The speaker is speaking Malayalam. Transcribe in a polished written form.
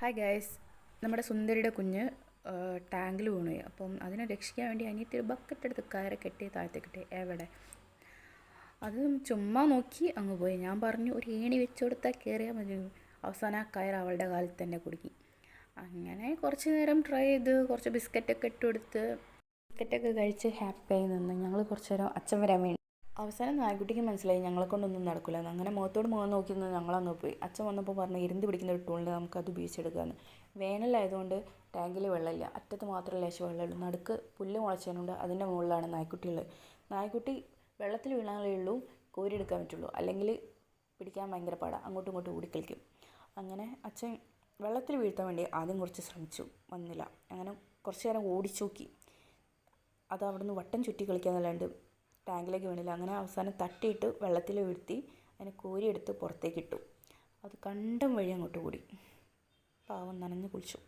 ഹായ് ഗൈസ്, നമ്മുടെ സുന്ദരിയുടെ കുഞ്ഞ് ടാങ്കിൽ വീണുപോയി. അപ്പം അതിനെ രക്ഷിക്കാൻ വേണ്ടി അനിയത്തി ഒരു ബക്കറ്റ് എടുത്ത് കയറി കെട്ടി താഴത്തേക്കിട്ടെ. എവിടെ അത് ചുമ്മാ നോക്കി അങ്ങ് പോയി. ഞാൻ പറഞ്ഞു ഒരു ഏണി വെച്ച് കൊടുത്താൽ കയറിയാൽ മതി. അവസാനം ആ കയർ അവളുടെ കാലിൽ തന്നെ കുടുങ്ങി. അങ്ങനെ കുറച്ച് നേരം ട്രൈ ചെയ്ത് കുറച്ച് ബിസ്ക്കറ്റൊക്കെ ഇട്ട് കൊടുത്ത് ബിസ്ക്കറ്റൊക്കെ കഴിച്ച് ഹാപ്പിയായി നിന്ന് ഞങ്ങൾ കുറച്ച് നേരം അച്ഛൻ വരാൻ വേണ്ടി. അവസാനം നായ്ക്കുട്ടിക്ക് മനസ്സിലായി ഞങ്ങളെ കൊണ്ടൊന്നും നടക്കില്ല എന്ന്. അങ്ങനെ മുഖത്തോട് മുഖം നോക്കി നിന്ന് ഞങ്ങളങ്ങ് പോയി. അച്ഛൻ വന്നപ്പോൾ പറഞ്ഞു ഇരുന്ന് പിടിക്കുന്ന ഒരു ടൂളുണ്ട്, നമുക്കത് ഉപയോഗിച്ചെടുക്കാമെന്ന്. വേനലായതുകൊണ്ട് ടാങ്കിൽ വെള്ളമില്ല, അറ്റത്ത് മാത്രമേ ലേശം വെള്ളമുള്ളൂ. നടുക്ക് പുല്ല് മുളച്ചതിനുണ്ട്, അതിൻ്റെ മുകളിലാണ് നായ്ക്കുട്ടിയുള്ളത്. നായ്ക്കുട്ടി വെള്ളത്തിൽ വീണാലേ ഉള്ളൂ കോരിയെടുക്കാൻ പറ്റുള്ളൂ, അല്ലെങ്കിൽ പിടിക്കാൻ ഭയങ്കര പാടാണ്, അങ്ങോട്ടും ഇങ്ങോട്ടും ഓടിക്കളിക്കും. അങ്ങനെ അച്ഛൻ വെള്ളത്തിൽ വീഴ്ത്താൻ വേണ്ടി ആദ്യം കുറച്ച് ശ്രമിച്ചു, വന്നില്ല. അങ്ങനെ കുറച്ച് നേരം ഓടിച്ചു നോക്കി, അത് അവിടെ നിന്ന് വട്ടം ചുറ്റി കളിക്കാന്നല്ലാണ്ട് ടാങ്കിലേക്ക് വീണില്ല. അങ്ങനെ അവസാനം തട്ടിയിട്ട് വെള്ളത്തിൽ വീഴ്ത്തി അതിനെ കോരിയെടുത്ത് പുറത്തേക്ക് ഇട്ടു. അത് കണ്ടം വഴി അങ്ങോട്ട് ഓടി. പാവം നനഞ്ഞ് കുളിച്ചു.